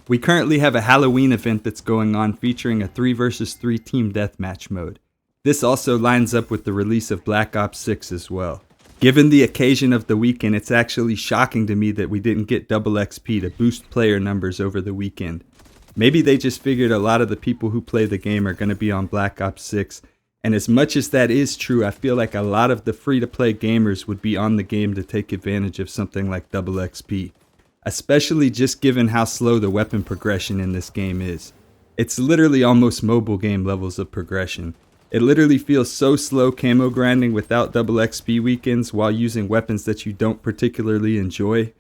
We currently have a Halloween event that's going on featuring a 3 versus 3 team deathmatch mode. This also lines up with the release of Black Ops 6 as well. Given the occasion of the weekend, it's actually shocking to me that we didn't get double XP to boost player numbers over the weekend. Maybe they just figured a lot of the people who play the game are going to be on Black Ops 6, and as much as that is true, I feel like a lot of the free-to-play gamers would be on the game to take advantage of something like double XP, especially just given how slow the weapon progression in this game is. It's literally almost mobile game levels of progression. It literally feels so slow camo grinding without double XP weekends while using weapons that you don't particularly enjoy.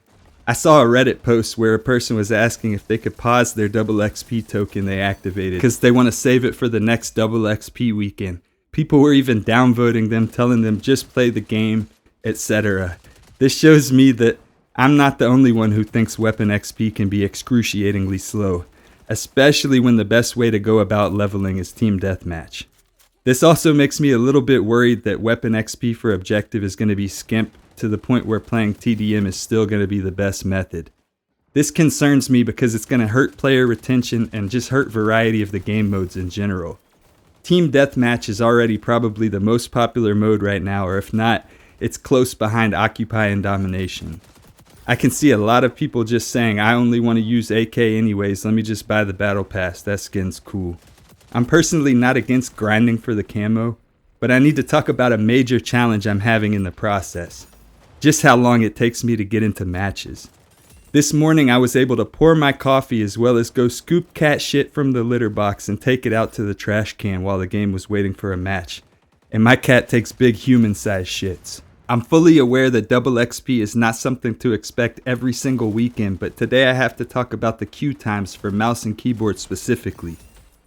I saw a Reddit post where a person was asking if they could pause their double XP token they activated because they want to save it for the next double XP weekend. People were even downvoting them, telling them just play the game, etc. This shows me that I'm not the only one who thinks weapon XP can be excruciatingly slow, especially when the best way to go about leveling is team deathmatch. This also makes me a little bit worried that weapon XP for objective is going to be skimped to the point where playing TDM is still going to be the best method. This concerns me because it's going to hurt player retention and just hurt variety of the game modes in general. Team Deathmatch is already probably the most popular mode right now, or if not, it's close behind Occupy and Domination. I can see a lot of people just saying, I only want to use AK anyways, let me just buy the Battle Pass, that skin's cool. I'm personally not against grinding for the camo, but I need to talk about a major challenge I'm having in the process. Just how long it takes me to get into matches. This morning I was able to pour my coffee as well as go scoop cat shit from the litter box and take it out to the trash can while the game was waiting for a match. And my cat takes big human-sized shits. I'm fully aware that double XP is not something to expect every single weekend, but today I have to talk about the queue times for mouse and keyboard specifically.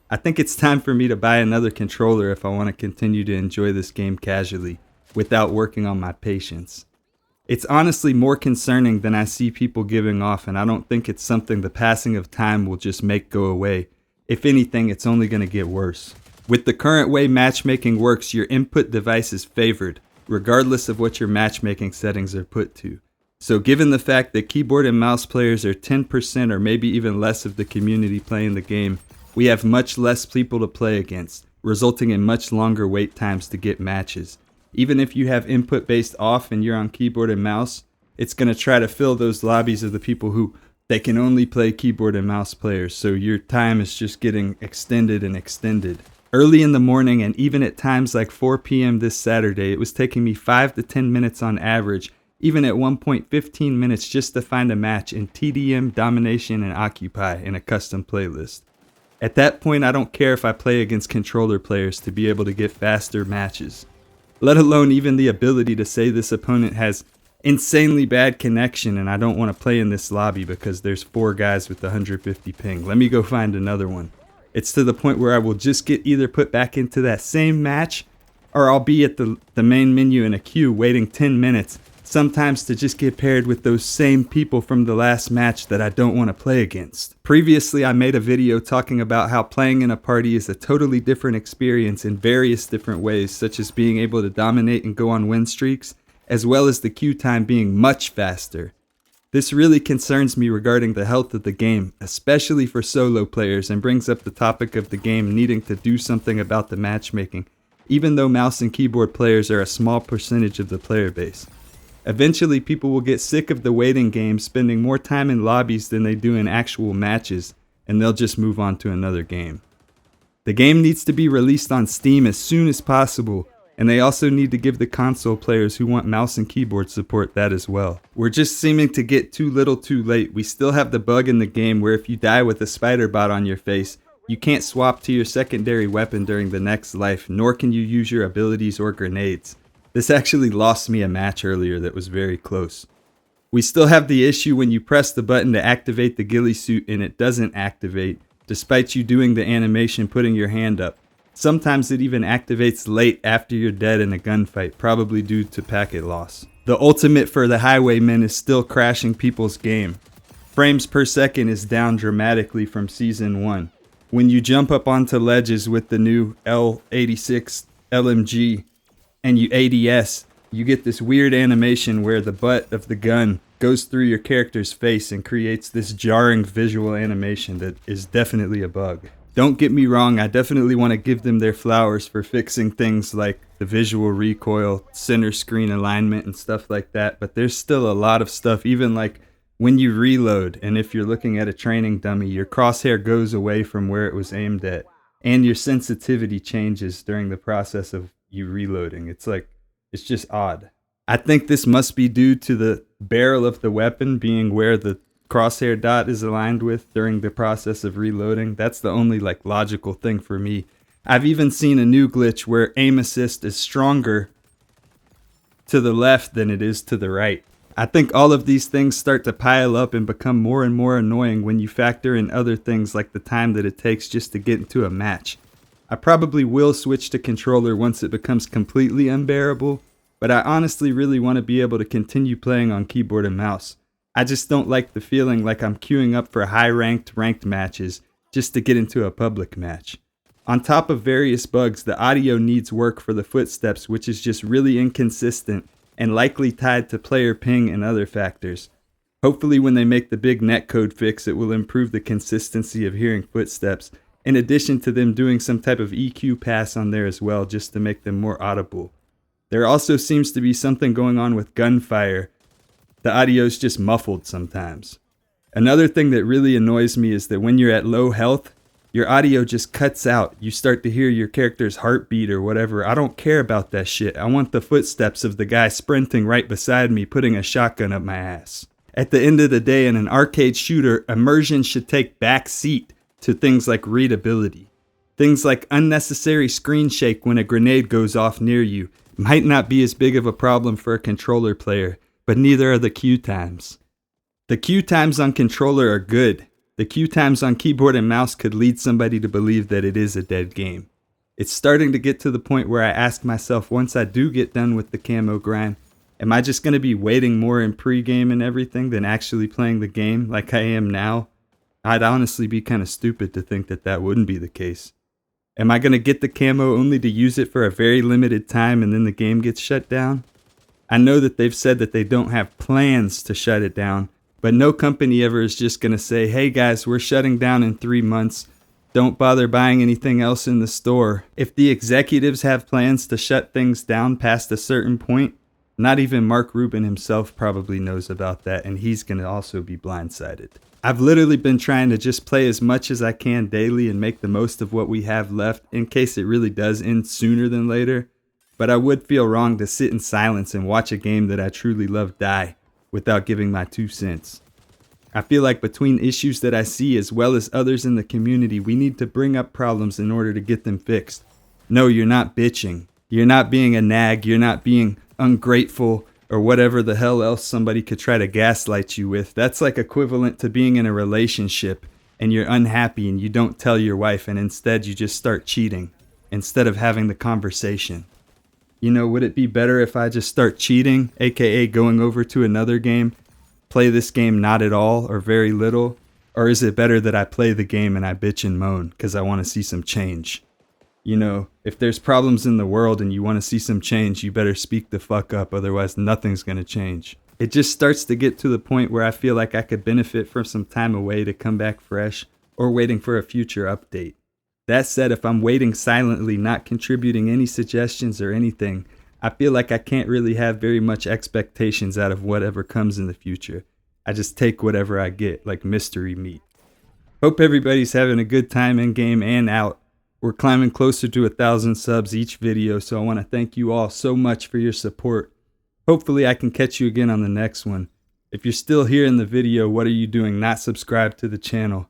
I think it's time for me to buy another controller if I want to continue to enjoy this game casually, without working on my patience. It's honestly more concerning than I see people giving off, and I don't think it's something the passing of time will just make go away. If anything, it's only going to get worse. With the current way matchmaking works, your input device is favored, regardless of what your matchmaking settings are put to. So given the fact that keyboard and mouse players are 10% or maybe even less of the community playing the game, we have much less people to play against, resulting in much longer wait times to get matches. Even if you have input based off and you're on keyboard and mouse, it's going to try to fill those lobbies of the people who they can only play keyboard and mouse players, so your time is just getting extended and extended. Early in the morning and even at times like 4 p.m. this Saturday, it was taking me 5 to 10 minutes on average, even at one point 15 minutes just to find a match in TDM, Domination, and Occupy in a custom playlist. At that point, I don't care if I play against controller players to be able to get faster matches. Let alone even the ability to say this opponent has insanely bad connection and I don't want to play in this lobby because there's 4 guys with 150 ping. Let me go find another one. It's to the point where I will just get either put back into that same match or I'll be at the main menu in a queue waiting 10 minutes, sometimes to just get paired with those same people from the last match that I don't want to play against. Previously, I made a video talking about how playing in a party is a totally different experience in various different ways, such as being able to dominate and go on win streaks, as well as the queue time being much faster. This really concerns me regarding the health of the game, especially for solo players, and brings up the topic of the game needing to do something about the matchmaking, even though mouse and keyboard players are a small percentage of the player base. Eventually, people will get sick of the waiting game, spending more time in lobbies than they do in actual matches, and they'll just move on to another game. The game needs to be released on Steam as soon as possible, and they also need to give the console players who want mouse and keyboard support that as well. We're just seeming to get too little too late. We still have the bug in the game where if you die with a spider bot on your face, you can't swap to your secondary weapon during the next life, nor can you use your abilities or grenades. This actually lost me a match earlier that was very close. We still have the issue when you press the button to activate the ghillie suit and it doesn't activate, despite you doing the animation putting your hand up. Sometimes it even activates late after you're dead in a gunfight, probably due to packet loss. The ultimate for the highwaymen is still crashing people's game. Frames per second is down dramatically from Season 1. When you jump up onto ledges with the new L86 LMG, and you ADS, you get this weird animation where the butt of the gun goes through your character's face and creates this jarring visual animation that is definitely a bug. Don't get me wrong, I definitely want to give them their flowers for fixing things like the visual recoil, center screen alignment, and stuff like that, but there's still a lot of stuff, even like when you reload, and if you're looking at a training dummy, your crosshair goes away from where it was aimed at, and your sensitivity changes during the process of you reloading. It's just odd. I think this must be due to the barrel of the weapon being where the crosshair dot is aligned with during the process of reloading. That's the only logical thing for me. I've even seen a new glitch where aim assist is stronger to the left than it is to the right. I think all of these things start to pile up and become more and more annoying when you factor in other things like the time that it takes just to get into a match. I probably will switch to controller once it becomes completely unbearable, but I honestly really want to be able to continue playing on keyboard and mouse. I just don't like the feeling like I'm queuing up for ranked matches just to get into a public match. On top of various bugs, the audio needs work for the footsteps, which is just really inconsistent and likely tied to player ping and other factors. Hopefully when they make the big netcode fix, it will improve the consistency of hearing footsteps, in addition to them doing some type of EQ pass on there as well, just to make them more audible. There also seems to be something going on with gunfire. The audio's just muffled sometimes. Another thing that really annoys me is that when you're at low health, your audio just cuts out. You start to hear your character's heartbeat or whatever. I don't care about that shit. I want the footsteps of the guy sprinting right beside me, putting a shotgun up my ass. At the end of the day, in an arcade shooter, immersion should take back seat to things like readability. Things like unnecessary screen shake when a grenade goes off near you might not be as big of a problem for a controller player, but neither are the queue times. The queue times on controller are good. The queue times on keyboard and mouse could lead somebody to believe that it is a dead game. It's starting to get to the point where I ask myself, once I do get done with the camo grind, am I just going to be waiting more in pregame and everything than actually playing the game like I am now? I'd honestly be kind of stupid to think that that wouldn't be the case. Am I going to get the camo only to use it for a very limited time and then the game gets shut down? I know that they've said that they don't have plans to shut it down, but no company ever is just going to say, hey guys, we're shutting down in 3 months. Don't bother buying anything else in the store. If the executives have plans to shut things down past a certain point, not even Mark Rubin himself probably knows about that, and he's going to also be blindsided. I've literally been trying to just play as much as I can daily and make the most of what we have left in case it really does end sooner than later. But I would feel wrong to sit in silence and watch a game that I truly love die without giving my 2 cents. I feel like between issues that I see as well as others in the community, we need to bring up problems in order to get them fixed. No, you're not bitching. You're not being a nag. You're not being ungrateful or whatever the hell else somebody could try to gaslight you with. That's like equivalent to being in a relationship and you're unhappy and you don't tell your wife and instead you just start cheating instead of having the conversation. You know, would it be better if I just start cheating, aka going over to another game, play this game not at all or very little? Or is it better that I play the game and I bitch and moan because I want to see some change? You know, if there's problems in the world and you want to see some change, you better speak the fuck up, otherwise nothing's going to change. It just starts to get to the point where I feel like I could benefit from some time away to come back fresh or waiting for a future update. That said, if I'm waiting silently, not contributing any suggestions or anything, I feel like I can't really have very much expectations out of whatever comes in the future. I just take whatever I get, like mystery meat. Hope everybody's having a good time in game and out. We're climbing closer to 1,000 subs each video, so I want to thank you all so much for your support. Hopefully I can catch you again on the next one. If you're still here in the video, what are you doing not subscribed to the channel?